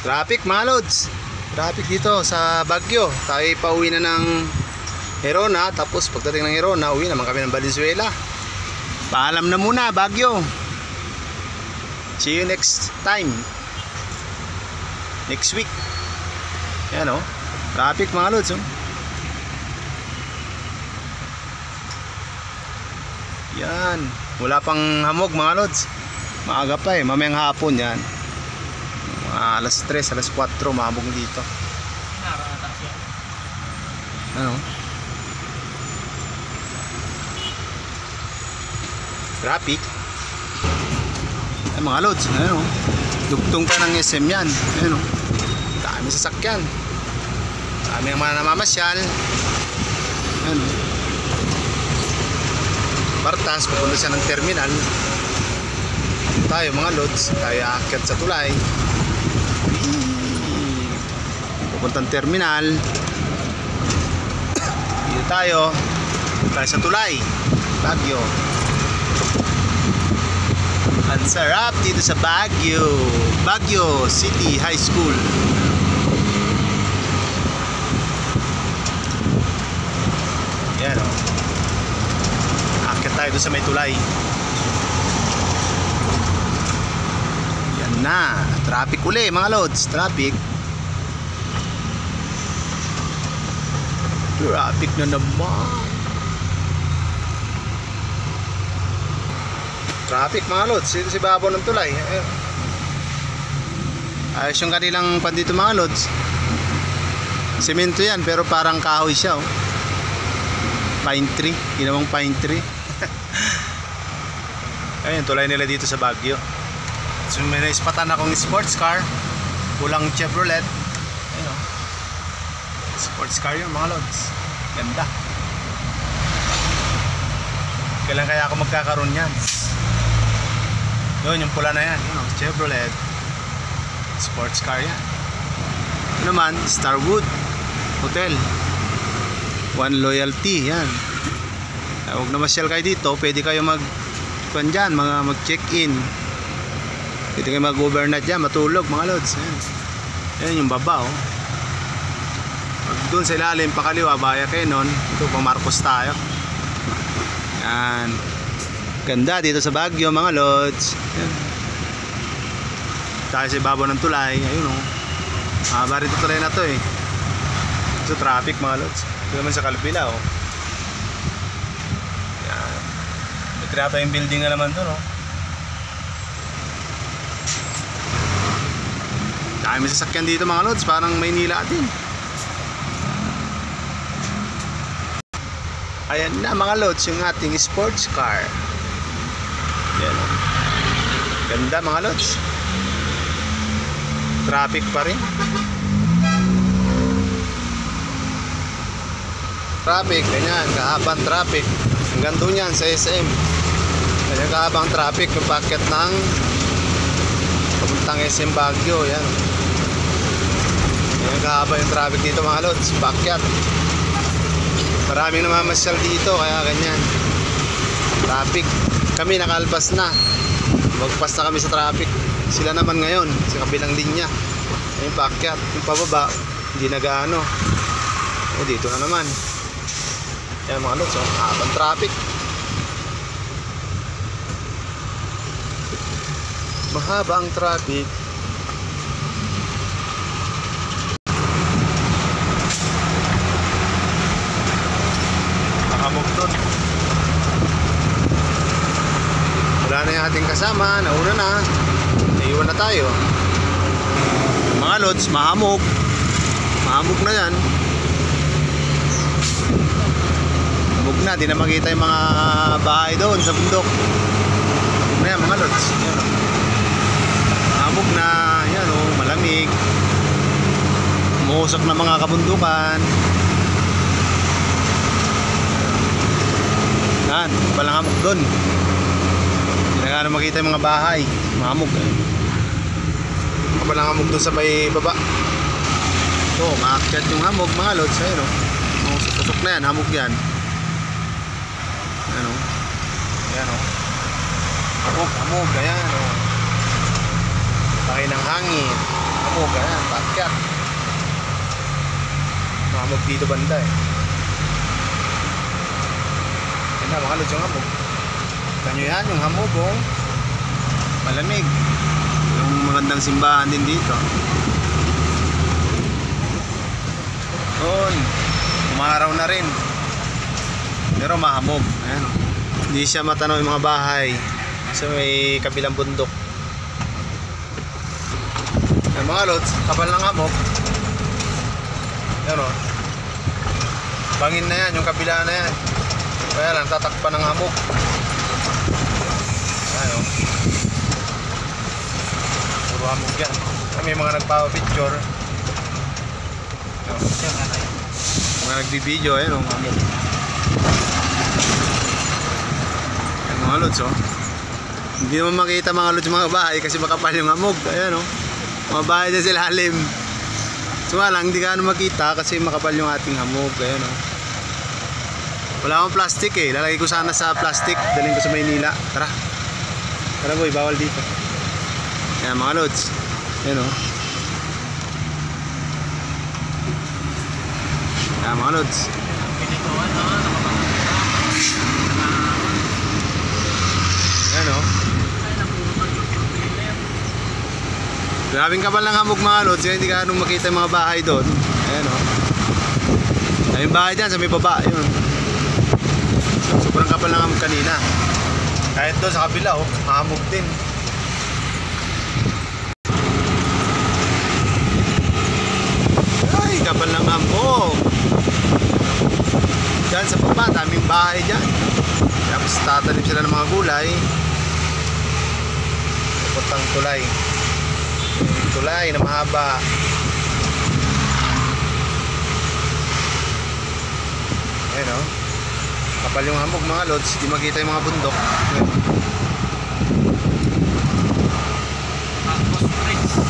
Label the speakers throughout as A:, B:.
A: Traffic mga lods. Traffic dito sa Baguio. Tayo pauwi na ng Herona. Tapos pagdating ng Herona, uwi naman kami ng Valenzuela. Paalam na muna Baguio. See you next time. Next week. Yan o. Traffic mga lods oh. Yan. Wala pang hamog mga lods. Maaga pa eh. Mamayang hapon yan. Alas 3, alas 4 mahabog dito. Ano? Traffic. Ay mga lods, ano? Dugtong pa ng SM yan. Ano? Dami sasakyan. Dami ang mga namamasyal. Ano? Partas, pupunta siya ng terminal. Tayo mga lods, tayo aakyat sa tulay. Pupuntang terminal. Dito tayo sa tulay Baguio. Ang sarap dito sa Baguio. Baguio City High School. Yan o. Aakyat tayo doon sa may tulay. Yan na. Traffic uli mga lods. Traffic. Traffic na naman. Traffic mga lods. Dito si babaw ng tulay. Ayos yung kanilang pan dito mga lods. Semento yan pero parang kahoy siya oh. Pine tree. Ginawang pine tree. Ayun tulay nila dito sa Baguio. So may naispatan akong sports car. Pulang Chevrolet. Ayun oh. Sports car yun mga lods. Ganda. Kailan kaya ako magkakaroon yan? Yun yung pula na yan. Yun, Chevrolet. Sports car yan. Ito naman, Starwood Hotel. One Loyalty. Yan. Huwag na masyal kayo dito. Pwede kayo mag-check-in. Pwede kayo mag-overnight dyan. Matulog mga lods. Yan. Yan yung baba oh. Doon sa ilalim pakaliwa Baya Kenon. Ito pang Marcos tayo. Yan. Ganda dito sa Baguio mga lods. Yan. Tayo sa ibabaw ng tulay. Ayun oh. Mahaba rito tulay na to eh. So traffic mga lods. Ito naman sa Kalpila oh. Yan. May trapa yung building na naman doon oh. Dami sasakyan dito mga lods. Parang Maynila din. Ayan na mga lods yung ating sports car. Yan o. Ganda mga lods. Traffic pa rin. Traffic, ganyan, kahabang traffic. Hanggang doon yan sa SM. Ganyan kahabang traffic yung packet ng papuntang SM Baguio. Yan. Ganyan kahaba yung traffic dito mga lods. Packet. Maraming namamasyal dito kaya ganyan. Traffic. Kami nakalpas na. Magpas na kami sa traffic. Sila naman ngayon sa kabilang linya. Yung paakyat, yung pababa hindi nagaano. O dito na naman. Yan mga lods, habang traffic. Mahaba ang traffic. Doon. Wala na yung ating kasama, nauna na, naiwan na tayo mga lods. Mahamog na yan, hamog na, di na makita yung mga bahay doon sa bundok. Hamog na yan mga lods. Yan, mahamog na yan oh, malamig, umuusok na mga kabundukan. Yan, walang hamog doon. Hindi na gano'n makita yung mga bahay. Mahamog. Walang hamog doon sa may baba. Ito, maakyat yung hamog mga lods. Ayun o. Usok na yan, hamog yan. Ayan o. Ayan o. Hamog, ayan o. Takay ng hangin. Hamog. hamog. Ayan, paakyat. Mahamog dito banda eh. Yan na mga lods yung hamog. Kita nyo yan, yung hamog oh. Malamig. Yung magandang simbahan din dito. Doon, umaraw na rin. Pero mahamog. Ayan oh. Hindi siya matanaw yung mga bahay. Kasi may kabilang bundok. Yan mga lods, kapal ng hamog. Yan o. Bangin na yan, yung kabila na yan. Kaya lang, tatakpan ng hamog. Ayan o. Puro hamog yan. May mga nagpapapicture. Mga nagbibideo, ayan o, hamog. Ayan mga lods o. Hindi naman makita mga lods mga bahay kasi makapal yung hamog. Ayan o. Mga bahay na sila halim. So lang, hindi ka makita kasi makapal yung ating hamog. Ayan o. Wala akong plastic eh. Lalagay ko sana sa plastic. Dalhin ko sa Maynila. Tara. Tara boy, bawal dito. Ayan mga lods. Ayan o. Ayan mga lods. Ayan o. Grabing kapal ng hamog mga lods, kaya hindi ka anong makita yung mga bahay doon. Ayan o. Ay, yung bahay dyan sa may baba, yun. Sobrang kapal ng hamog kanina. Kahit doon sa kabila o, mahamog din. Ay, kapal ng hamog. Dyan sa baba, daming bahay dyan. Tapos tatanim sila ng mga gulay. Putang tulay. Tulay na mahaba. Ayan o. Kapal yung hamog mga lods. Di makita yung mga bundok.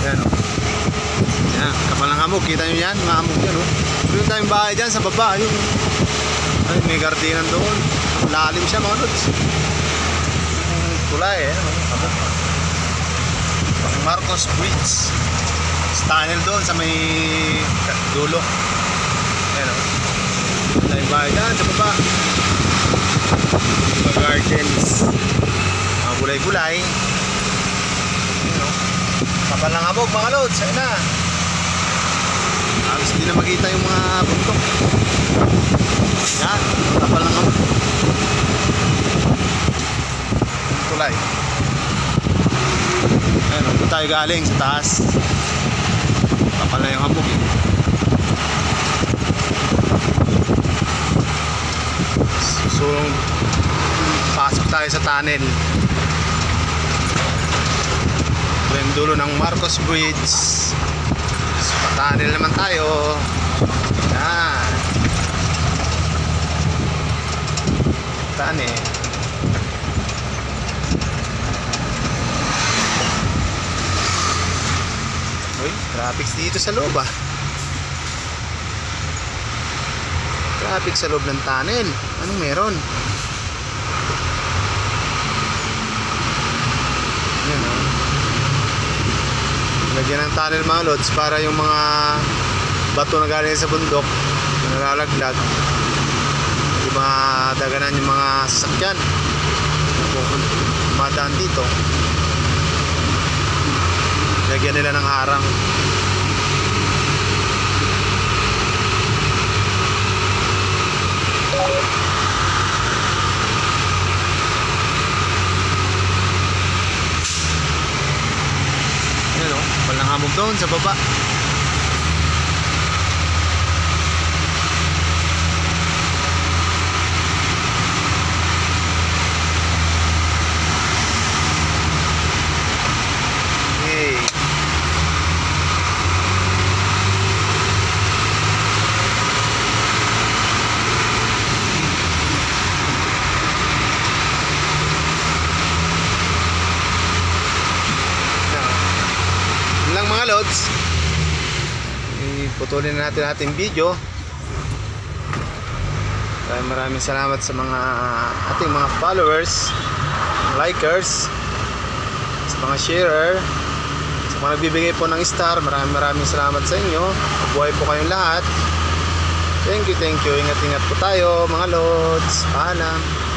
A: Ayan o. Ayan. Kapal ng hamog. Kita nyo yan. Mga hamog yan o. Yung tayong bahay dyan sa baba. Ayun. Ay, may gardinan doon. Lalim siya mga lods. Tulay eh. Hamog. Marcos Bridge. Tunnel doon sa may dulo. Ayan o. Tayo bahay dyan sa baba. Mga gardens. Mga gulay-gulay. Ayan o. Kapal ng hamog mga lods. Ayan na. Halos hindi na makita yung mga bundok. Yan. Kapal ng hamog. Tulay. Ayan o. Doon tayo galing sa taas. Kapal na yung hamog eh. So pasok tayo sa tunnel. Ito yung dulo ng Marcos Bridge. So, pa-tunnel naman tayo. Yan. Tunnel. Uy, traffic dito sa loob ah. Traffic sa loob ng tunnel. Anong meron? Yan o. Lagyan ng tunnel mga lods para yung mga bato na galing sa bundok na nalalaglag, di ba daganan yung mga sasakyan madaan dito. Lagyan nila ng harang. Ayan o, walang hamog doon sa baba. Lang mga lods, iputulin na natin ating video. Maraming salamat sa mga ating mga followers, likers, sa mga sharer, sa mga nagbibigay po ng star, maraming salamat sa inyo. Mabuhay po kayong lahat. Thank you. Ingat-ingat po tayo mga lods. Paalam.